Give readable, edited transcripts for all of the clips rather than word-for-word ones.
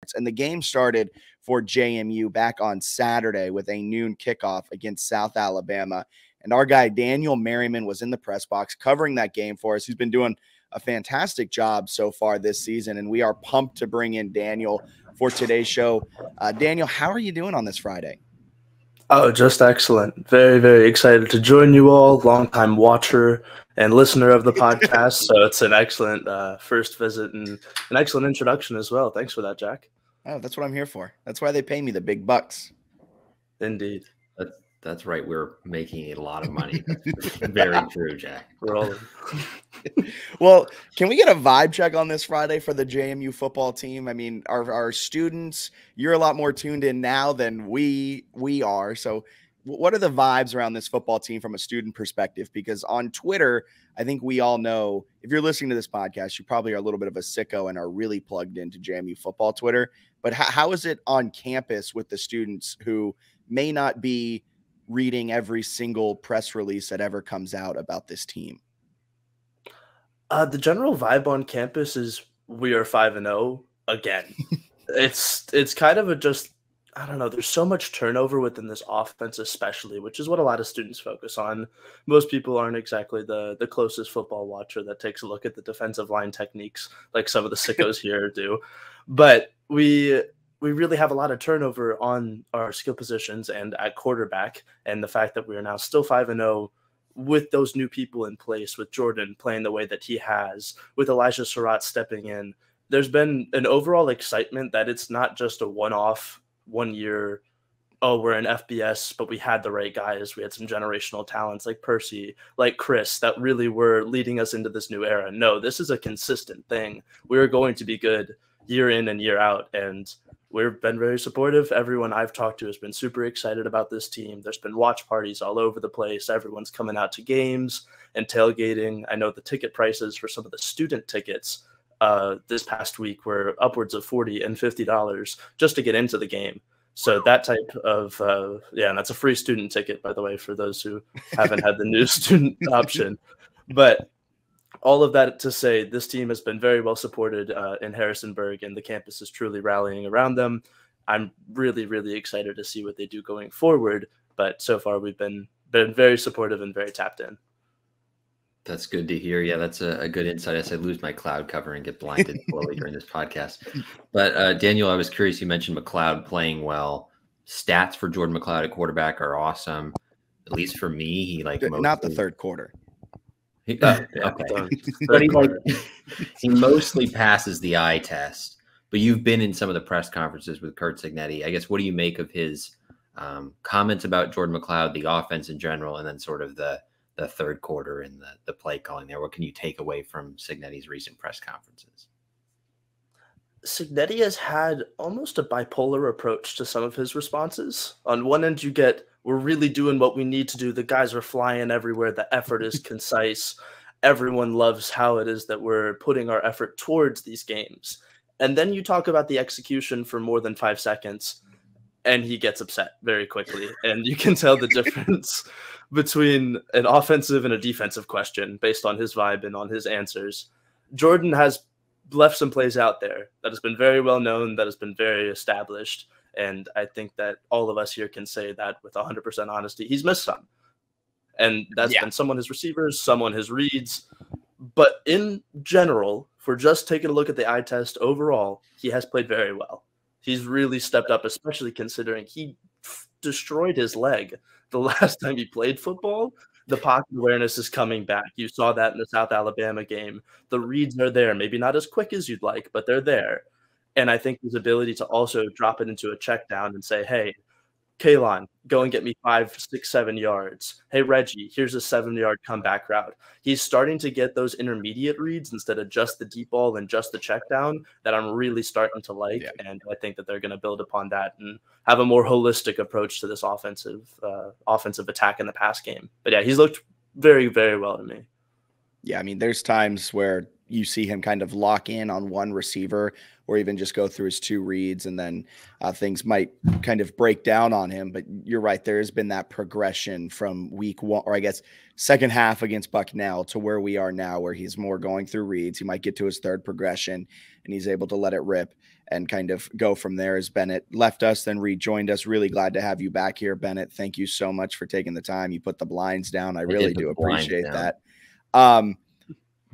yards. And the game started for JMU back on Saturday with a noon kickoff against South Alabama. And our guy, Daniel Merriman, was in the press box covering that game for us. He's been doing a fantastic job so far this season, and we are pumped to bring in Daniel for today's show. Daniel, how are you doing on this Friday? Oh, just excellent. Very, very excited to join you all. Longtime watcher and listener of the podcast. So it's an excellent first visit and an excellent introduction as well. Thanks for that, Jack. Oh, that's what I'm here for. That's why they pay me the big bucks. Indeed. That's right. We're making a lot of money. Very true, Jack. Well, can we get a vibe check on this Friday for the JMU football team? I mean, our students, you're a lot more tuned in now than we are. So what are the vibes around this football team from a student perspective? Because on Twitter, I think we all know, if you're listening to this podcast, you probably are a little bit of a sicko and are really plugged into JMU football Twitter. But how is it on campus with the students who may not be reading every single press release that ever comes out about this team? The general vibe on campus is we are 5-0 again. It's kind of I don't know. There's so much turnover within this offense, especially, which is what a lot of students focus on. Most people aren't exactly the closest football watcher that takes a look at the defensive line techniques like some of the sickos here do. But we really have a lot of turnover on our skill positions and at quarterback. And the fact that we are now still 5-0 with those new people in place, with Jordan playing the way that he has, with Elijah Surratt stepping in, there's been an overall excitement that it's not just a one-off, 1 year, oh, we're in FBS, but we had the right guys. We had some generational talents like Percy, like Chris, that really were leading us into this new era. No, this is a consistent thing. We're going to be good year in and year out. And we've been very supportive. Everyone I've talked to has been super excited about this team. There's been watch parties all over the place. Everyone's coming out to games and tailgating. I know the ticket prices for some of the student tickets this past week were upwards of $40 and $50 just to get into the game. So that type of, and that's a free student ticket, by the way, for those who haven't had the new student option. But all of that to say, this team has been very well supported in Harrisonburg, and the campus is truly rallying around them. I'm really, really excited to see what they do going forward. But so far, we've been very supportive and very tapped in. That's good to hear. Yeah, that's a good insight. I said lose my cloud cover and get blinded slowly during this podcast. But Daniel, I was curious. You mentioned McLeod playing well. Stats for Jordan McLeod at quarterback are awesome. At least for me, he not the third quarter. Okay, but he mostly passes the eye test. But you've been in some of the press conferences with Curt Signet. I guess, what do you make of his comments about Jordan McLeod, the offense in general, and then sort of the third quarter and the play calling there? What can you take away from Signetti's recent press conferences? Signetti has had almost a bipolar approach to some of his responses. On one end, you get, we're really doing what we need to do. The guys are flying everywhere. The effort is concise. Everyone loves how it is that we're putting our effort towards these games. And then you talk about the execution for more than 5 seconds, and he gets upset very quickly. And you can tell the difference between an offensive and a defensive question based on his vibe and on his answers. Jordan has left some plays out there that has been very well known, that has been very established. And I think that all of us here can say that with 100% honesty, he's missed some. And that's been some on his receivers, some on his reads. But in general, for just taking a look at the eye test overall, he has played very well. He's really stepped up, especially considering he destroyed his leg the last time he played football. The pocket awareness is coming back. You saw that in the South Alabama game. The reads are there, maybe not as quick as you'd like, but they're there. And I think his ability to also drop it into a check down and say, hey, Kalon, go and get me 5, 6, 7 yards. Hey, Reggie, here's a 7-yard comeback route. He's starting to get those intermediate reads instead of just the deep ball and just the check down that I'm really starting to like. Yeah. And I think that they're going to build upon that and have a more holistic approach to this offensive attack in the pass game. But yeah, he's looked very, very well to me. Yeah, I mean, there's times where you see him kind of lock in on one receiver or even just go through his 2 reads, and then things might kind of break down on him. But you're right, there has been that progression from week 1, or I guess second half against Bucknell, to where we are now, where he's more going through reads. He might get to his 3rd progression and he's able to let it rip. and kind of go from there as Bennett left us, then rejoined us. Really glad to have you back here, Bennett. Thank you so much for taking the time. You put the blinds down. I really do appreciate that.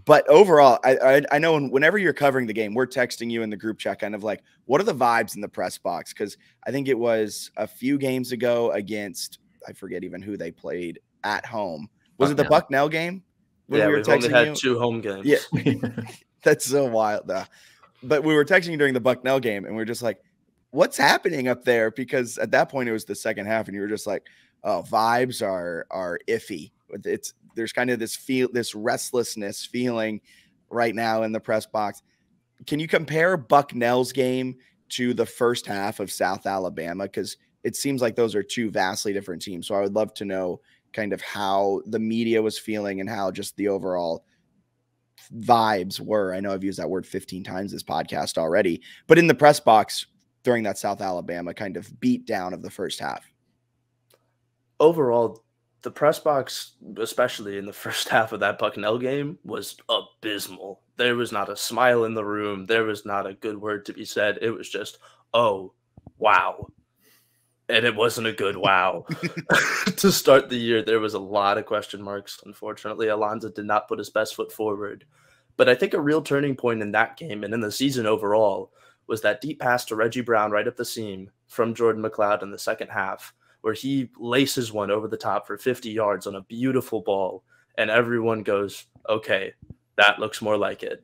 But overall, I know whenever you're covering the game, we're texting you in the group chat kind of like, what are the vibes in the press box? Because I think it was a few games ago against, I forget even who they played at home. Was it the Bucknell game? Yeah, we've only had 2 home games. Yeah, that's so wild. But we were texting you during the Bucknell game, and we are just like, what's happening up there? Because at that point, it was the second half, and you were just like, oh, vibes are iffy. There's kind of this restlessness feeling right now in the press box. Can you compare Bucknell's game to the first half of South Alabama? Because it seems like those are 2 vastly different teams. So I would love to know kind of how the media was feeling and how just the overall vibes were. I know I've used that word 15 times this podcast already, but in the press box during that South Alabama kind of beat down of the first half. Overall, the press box, especially in the first half of that Bucknell game, was abysmal. There was not a smile in the room. There was not a good word to be said. It was just, oh, wow. And it wasn't a good wow. To start the year, there was a lot of question marks. Unfortunately, Alonzo did not put his best foot forward. But I think a real turning point in that game and in the season overall was that deep pass to Reggie Brown right up the seam from Jordan McLeod in the second half, where he laces one over the top for 50 yards on a beautiful ball. And everyone goes, okay, that looks more like it.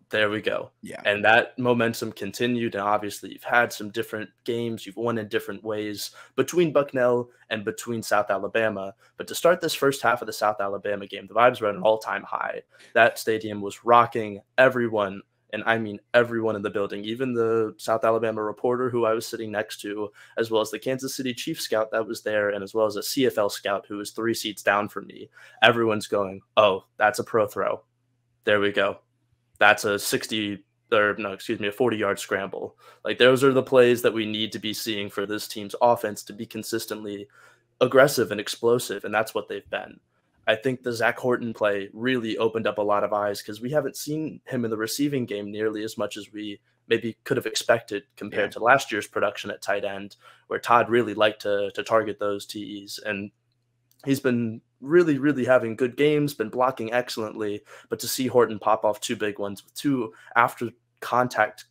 There we go. Yeah. And that momentum continued. And obviously you've had some different games. You've won in different ways between Bucknell and between South Alabama. But to start this first half of the South Alabama game, the vibes were at an all-time high. That stadium was rocking. Everyone, and I mean everyone in the building, even the South Alabama reporter who I was sitting next to, as well as the Kansas City Chiefs scout that was there, and as well as a CFL scout who was 3 seats down from me. Everyone's going, oh, that's a pro throw. There we go. That's a 40-yard scramble. Like, those are the plays that we need to be seeing for this team's offense to be consistently aggressive and explosive, and that's what they've been. I think the Zach Horton play really opened up a lot of eyes because we haven't seen him in the receiving game nearly as much as we maybe could have expected compared to last year's production at tight end, where Todd really liked to target those TEs. And he's been really, really having good games, been blocking excellently. But to see Horton pop off 2 big ones with 2 after contact,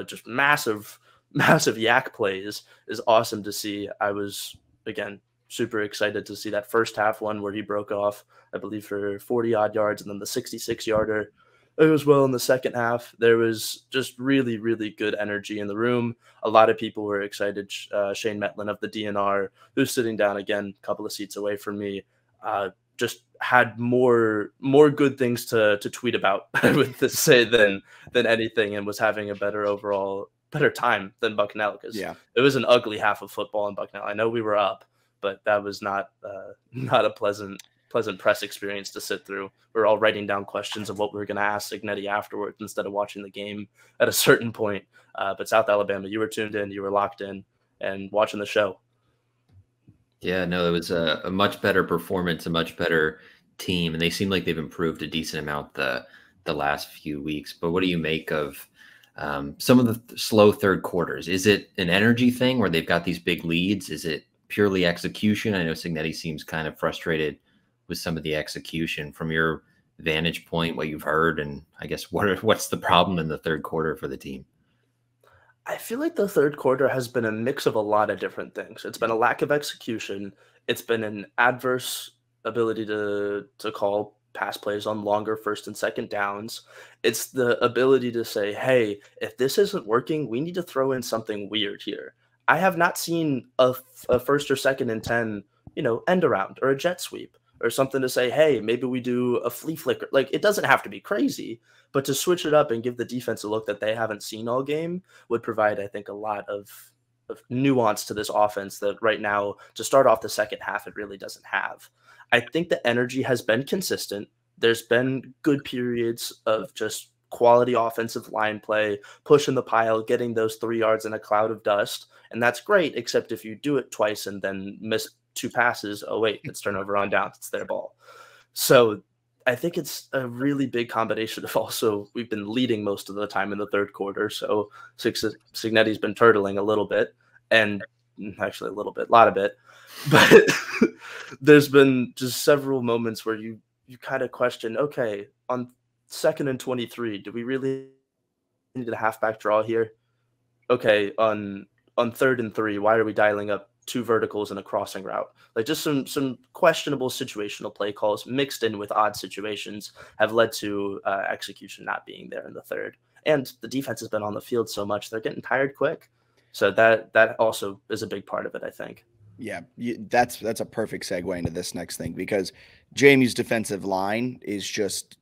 just massive yak plays is awesome to see. I was, again, super excited to see that first half one where he broke off, I believe, for 40-odd yards, and then the 66-yarder as well in the second half. There was just really, really good energy in the room. A lot of people were excited. Shane Metlin of the DNR, who's sitting down again, a couple of seats away from me, just had more good things to tweet about, I would say, than anything, and was having a better time than Bucknell, because it was an ugly half of football in Bucknell. I know we were up, but that was not a pleasant press experience to sit through. We're all writing down questions of what we were going to ask Signet afterwards instead of watching the game at a certain point. But South Alabama, you were tuned in, you were locked in, and watching the show. Yeah, no, it was a much better performance, a much better team, and they seem like they've improved a decent amount the last few weeks. But what do you make of some of the slow third quarters? Is it an energy thing where they've got these big leads? Is it purely execution? I know Signetti seems kind of frustrated with some of the execution. From your vantage point, what you've heard, and I guess what's the problem in the third quarter for the team? I feel like the third quarter has been a mix of a lot of different things. It's been a lack of execution. It's been an adverse ability to call pass plays on longer first and second downs. It's the ability to say, hey, if this isn't working, we need to throw in something weird here. I have not seen a first or second and 10, end around or a jet sweep or something to say, hey, maybe we do a flea flicker. Like, it doesn't have to be crazy, but to switch it up and give the defense a look that they haven't seen all game would provide, I think, a lot of nuance to this offense that right now, to start off the second half, it really doesn't have. I think the energy has been consistent. There's been good periods of just quality offensive line play, pushing the pile, getting those 3 yards in a cloud of dust. And that's great, except if you do it twice and then miss 2 passes, oh wait, it's turnover on downs, it's their ball. So I think it's a really big combination of also we've been leading most of the time in the third quarter, so Signetti's been turtling a little bit, and actually a little bit, a lot of it, but there's been just several moments where you kind of question, okay, on 2nd and 23, do we really need a halfback draw here? Okay, on 3rd and 3, why are we dialing up 2 verticals and a crossing route? Like just some questionable situational play calls mixed in with odd situations have led to execution not being there in the third. And the defense has been on the field so much they're getting tired quick. So that also is a big part of it, I think. Yeah, that's a perfect segue into this next thing, because JMU's defensive line is just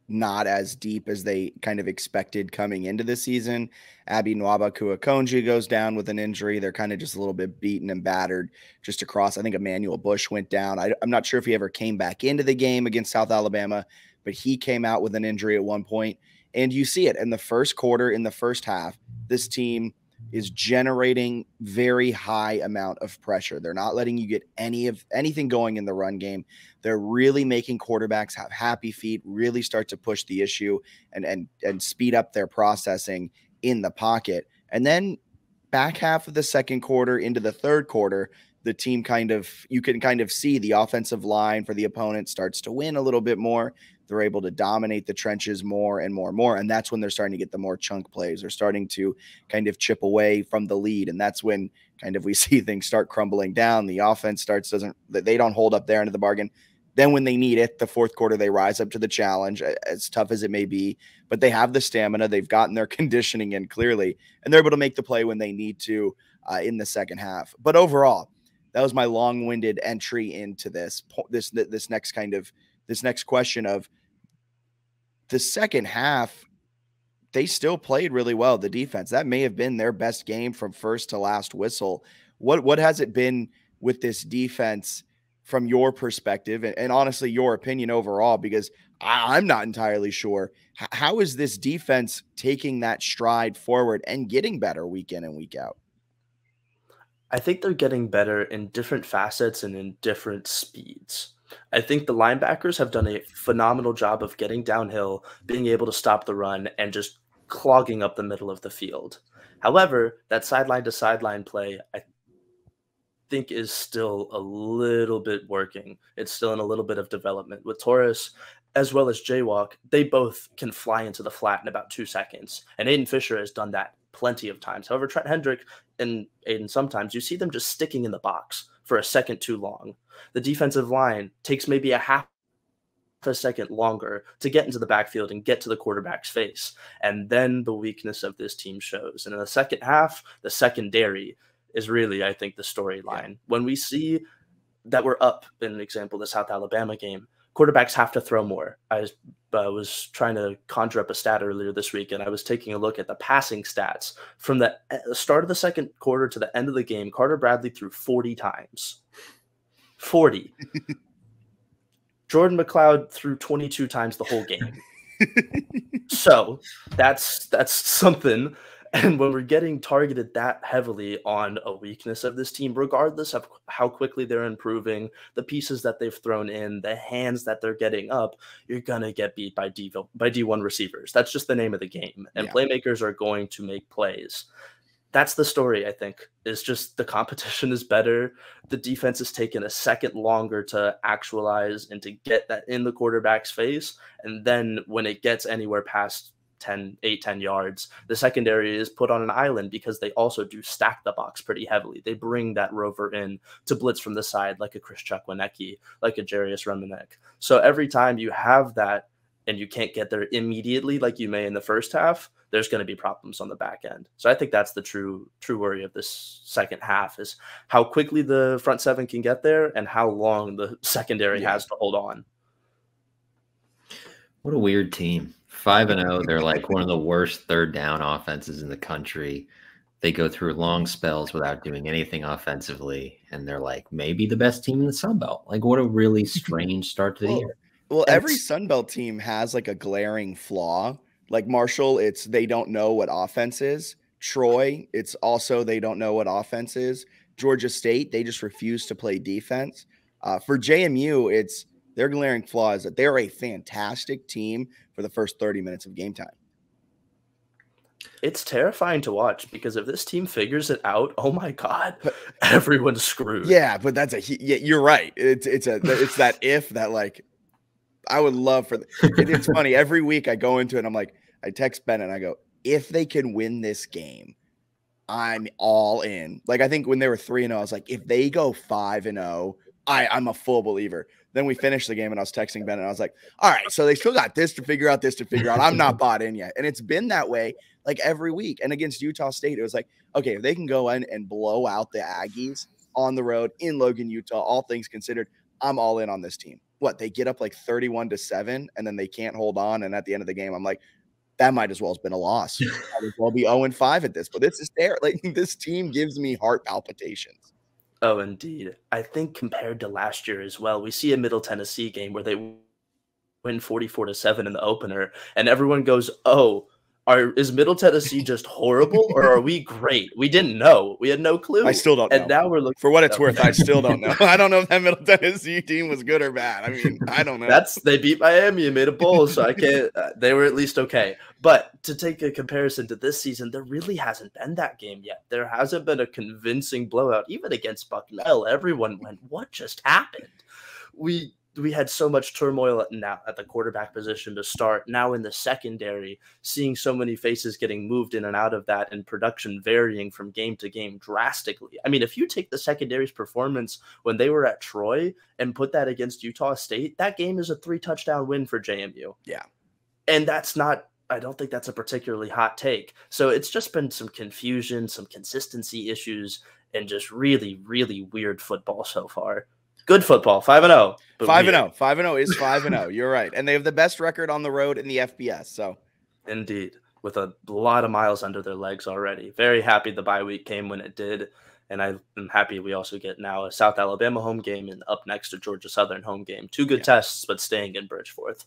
not as deep as they kind of expected coming into the season. Abi Nwaba-Kuakonji goes down with an injury. They're kind of just a little bit beaten and battered just across. I think Emmanuel Bush went down. I'm not sure if he ever came back into the game against South Alabama, but he came out with an injury at one point. And you see it in the first quarter, in the first half, this team is generating very high amount of pressure. They're not letting you get anything going in the run game. They're really making quarterbacks have happy feet, really start to push the issue and speed up their processing in the pocket. And then back half of the second quarter into the third quarter, the team you can kind of see the offensive line for the opponent starts to win a little bit more. They're able to dominate the trenches more and more and more. And that's when they're starting to get the more chunk plays. They're starting to kind of chip away from the lead. And that's when kind of we see things start crumbling down. The offense they don't hold up there into the bargain. Then when they need it, the fourth quarter, they rise up to the challenge, as tough as it may be. But they have the stamina. They've gotten their conditioning in clearly, and they're able to make the play when they need to in the second half. But overall, that was my long-winded entry into this next question of the second half. They still played really well, the defense. That may have been their best game from first to last whistle. What has it been with this defense from your perspective and honestly your opinion overall? Because I'm not entirely sure. How is this defense taking that stride forward and getting better week in and week out? I think they're getting better in different facets and in different speeds. I think the linebackers have done a phenomenal job of getting downhill, being able to stop the run, and just clogging up the middle of the field. However, that sideline to sideline play, I think, is still a little bit working. It's still in a little bit of development. With Torres as well as Jaywalk, they both can fly into the flat in about 2 seconds. And Aiden Fisher has done that plenty of times. However, Trent Hendrick and Aiden, sometimes you see them just sticking in the box for a second too long. The defensive line takes maybe a half a second longer to get into the backfield and get to the quarterback's face. And then the weakness of this team shows. And in the second half, the secondary is really, I think, the storyline. When we see that we're up, in an example, the South Alabama game, quarterbacks have to throw more. I was trying to conjure up a stat earlier this week, and I was taking a look at the passing stats. From the start of the second quarter to the end of the game, Carter Bradley threw 40 times. 40. Jordan McLeod threw 22 times the whole game. So that's something. And when we're getting targeted that heavily on a weakness of this team, regardless of how quickly they're improving, the pieces that they've thrown in, the hands that they're getting up, you're going to get beat by D1 receivers. That's just the name of the game. And playmakers are going to make plays. That's the story, I think, is just the competition is better. The defense has taken a second longer to actualize and to get that in the quarterback's face. And then when it gets anywhere past 10 yards, the secondary is put on an island because they also do stack the box pretty heavily. They bring that rover in to blitz from the side, like a Chris Chukwinecki, like a Jarius Remenek. So every time you have that and you can't get there immediately like you may in the first half, there's going to be problems on the back end. So I think that's the true worry of this second half, is how quickly the front seven can get there and how long the secondary has to hold on. What a weird team. 5-0. They're like one of the worst third down offenses in the country. They go through long spells without doing anything offensively, and they're like maybe the best team in the Sun Belt. Like, what a really strange start to the year. Well, every Sun Belt team has like a glaring flaw. Like Marshall, it's they don't know what offense is. Troy, it's also they don't know what offense is. Georgia State, they just refuse to play defense. For JMU, it's Their glaring flaw is that they're a fantastic team for the first 30 minutes of game time. It's terrifying to watch because if this team figures it out, oh my God, everyone's screwed. Yeah, but you're right. It's that if that like I would love for it's funny. Every week I go into it and I'm like, I text Ben and I go, if they can win this game, I'm all in. Like I think when they were 3-0, I was like, if they go 5-0, I'm a full believer. Then we finished the game and I was texting Ben and I was like, all right, so they still got this to figure out, I'm not bought in yet. And it's been that way like every week. And against Utah State, it was like, okay, if they can go in and blow out the Aggies on the road in Logan, Utah, all things considered, I'm all in on this team. What, they get up like 31-7 and then they can't hold on. And at the end of the game, I'm like, that might as well have been a loss. Might as well be 0-5 at this. But this is there. Like this team gives me heart palpitations. Oh, indeed. I think compared to last year as well, we see a Middle Tennessee game where they win 44-7 in the opener, and everyone goes, "Oh, is Middle Tennessee just horrible, or are we great? We didn't know. We had no clue." I still don't know. And now we're looking for what it's worth. I still don't know. I don't know if that Middle Tennessee team was good or bad. I mean, I don't know. They beat Miami and made a bowl, so I can't. They were at least okay. But to take a comparison to this season, there really hasn't been that game yet. There hasn't been a convincing blowout, even against Bucknell. Everyone went, "What just happened?" We had so much turmoil at the quarterback position to start. Now in the secondary, seeing so many faces getting moved in and out of that and production varying from game to game drastically. I mean, if you take the secondary's performance when they were at Troy and put that against Utah State, that game is a 3-touchdown win for JMU. Yeah. And I don't think that's a particularly hot take. So it's just been some confusion, some consistency issues, and just really, really weird football so far. Good football, 5-0. 5-0. 5-0 is 5-0. You're right. And they have the best record on the road in the FBS. So, indeed, with a lot of miles under their legs already. Very happy the bye week came when it did. And I'm happy we also get now a South Alabama home game and up next to Georgia Southern home game. 2 good tests, but staying in Bridgeforth.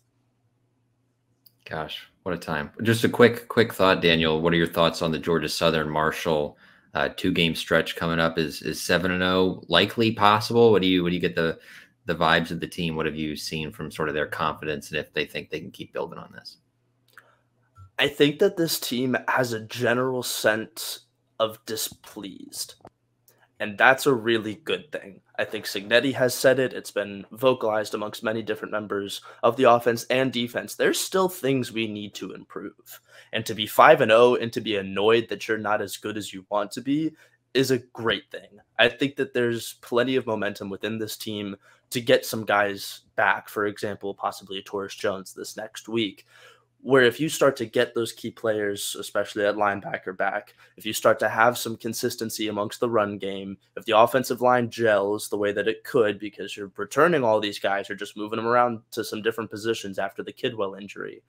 Gosh, what a time. Just a quick thought, Daniel. What are your thoughts on the Georgia Southern Marshall 2-game stretch coming up? Is 7-0 likely possible? What do you get the vibes of the team? What have you seen from sort of their confidence and if they think they can keep building on this? I think that this team has a general sense of displeased, and that's a really good thing. I think Signet has said it. It's been vocalized amongst many different members of the offense and defense. There's still things we need to improve. And to be 5-0 and to be annoyed that you're not as good as you want to be is a great thing. I think that there's plenty of momentum within this team to get some guys back. For example, possibly a Taurus Jones this next week, where if you start to get those key players, especially at linebacker back, if you start to have some consistency amongst the run game, if the offensive line gels the way that it could, because you're returning all these guys, you're just moving them around to some different positions after the Kidwell injury.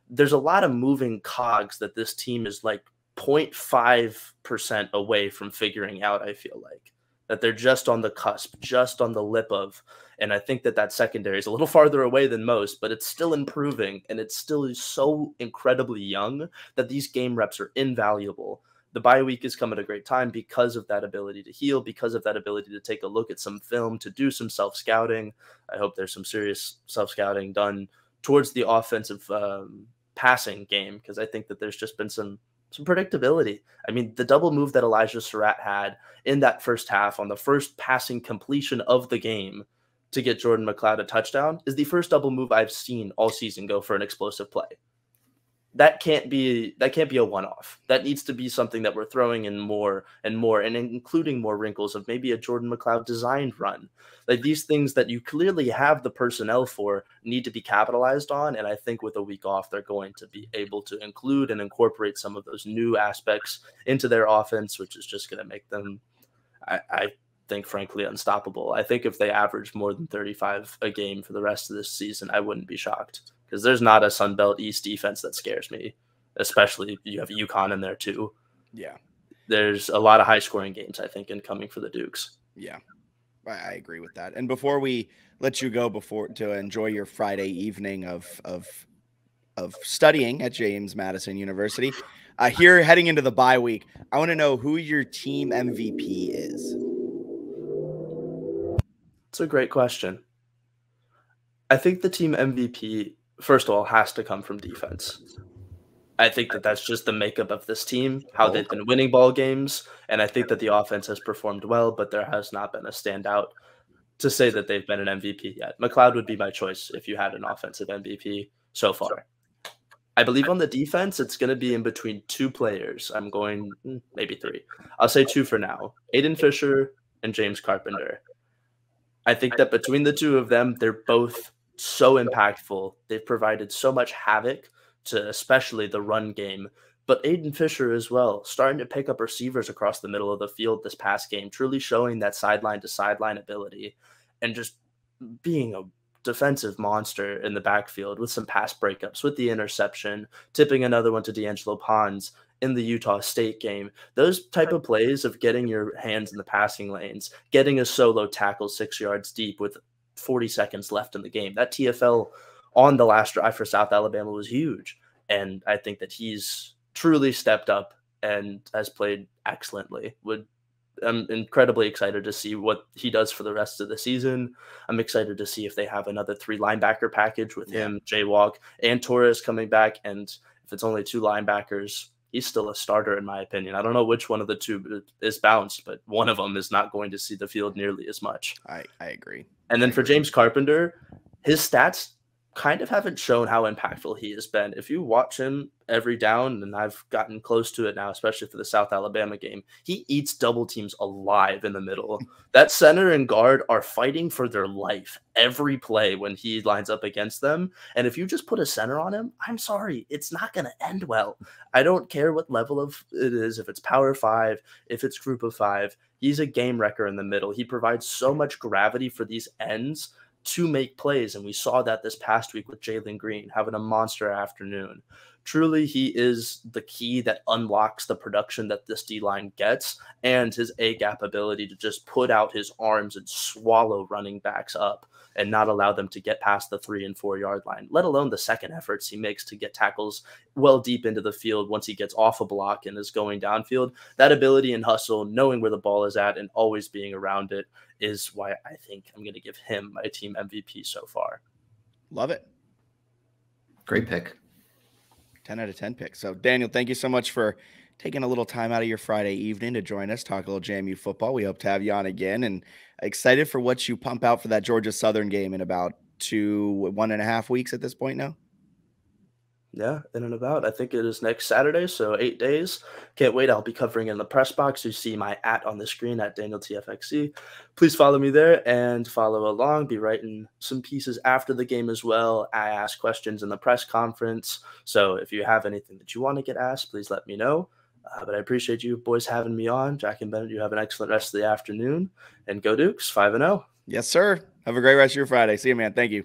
There's a lot of moving cogs that this team is like 0.5% away from figuring out, I feel like. That they're just on the cusp, just on the lip of. And I think that secondary is a little farther away than most, but it's still improving, and it's still so incredibly young that these game reps are invaluable. The bye week is coming at a great time because of that ability to heal, because of that ability to take a look at some film, to do some self-scouting. I hope there's some serious self-scouting done towards the offensive passing game, because I think that there's just been some predictability. I mean, the double move that Elijah Surratt had in that first half on the first passing completion of the game to get Jordan McLeod a touchdown is the first double move I've seen all season go for an explosive play. That can't be a one-off. That needs to be something that we're throwing in more and more, and including more wrinkles of maybe a Jordan McLeod designed run. Like these things that you clearly have the personnel for need to be capitalized on. And I think with a week off, they're going to be able to include and incorporate some of those new aspects into their offense, which is just going to make them, I think, frankly, unstoppable. I think if they average more than 35 a game for the rest of this season, I wouldn't be shocked. Because there's not a Sunbelt East defense that scares me, especially you have UConn in there too. Yeah. There's a lot of high-scoring games, I think, incoming for the Dukes. Yeah, I agree with that. And before we let you go to enjoy your Friday evening of studying at James Madison University, here heading into the bye week, I want to know who your team MVP is. It's a great question. I think the team MVP, first of all, has to come from defense. I think that that's just the makeup of this team, how they've been winning ball games, and I think that the offense has performed well, but there has not been a standout to say that they've been an MVP yet. McLeod would be my choice if you had an offensive MVP so far. I believe on the defense, it's going to be in between two players. I'm going maybe three. I'll say two for now. Aiden Fisher and James Carpenter. I think that between the two of them, they're both so impactful. They've provided so much havoc to especially the run game. But Aiden Fisher as well, starting to pick up receivers across the middle of the field this past game, truly showing that sideline to sideline ability and just being a defensive monster in the backfield with some pass breakups, with the interception, tipping another one to D'Angelo Pons in the Utah State game. Those type of plays of getting your hands in the passing lanes, getting a solo tackle 6 yards deep with 40 seconds left in the game. That TFL on the last drive for South Alabama was huge. And I think that he's truly stepped up and has played excellently. I'm incredibly excited to see what he does for the rest of the season. I'm excited to see if they have another 3 linebacker package with him, Jaywalk, and Torres coming back. And if it's only 2 linebackers, he's still a starter in my opinion. I don't know which one of the two is bounced, but one of them is not going to see the field nearly as much. I agree. And then for James Carpenter, his stats kind of haven't shown how impactful he has been. If you watch him every down, and I've gotten close to it now, especially for the South Alabama game, he eats double teams alive in the middle. That center and guard are fighting for their life every play when he lines up against them. And if you just put a center on him, I'm sorry, it's not going to end well. I don't care what level of it is, if it's Power 5, if it's Group of 5, he's a game wrecker in the middle. He provides so much gravity for these ends to make plays, and we saw that this past week with Jalen Green having a monster afternoon. Truly, he is the key that unlocks the production that this D-line gets, and his A-gap ability to just put out his arms and swallow running backs up and not allow them to get past the 3 and 4 yard line, let alone the second efforts he makes to get tackles well deep into the field once he gets off a block and is going downfield. That ability and hustle, knowing where the ball is at and always being around it, is why I think I'm going to give him my team MVP so far. Love it. Great pick. 10 out of 10 pick. So, Daniel, thank you so much for taking a little time out of your Friday evening to join us, talk a little JMU football. We hope to have you on again, and excited for what you pump out for that Georgia Southern game in about 1.5 weeks at this point now. Yeah, in and about. I think it is next Saturday, so 8 days. Can't wait. I'll be covering in the press box. You see my @ on the screen at DanielTFXC. Please follow me there and follow along. Be writing some pieces after the game as well. I ask questions in the press conference. So if you have anything that you want to get asked, please let me know. But I appreciate you boys having me on. Jack and Bennett, you have an excellent rest of the afternoon. And go Dukes, 5-0. Yes, sir. Have a great rest of your Friday. See you, man. Thank you.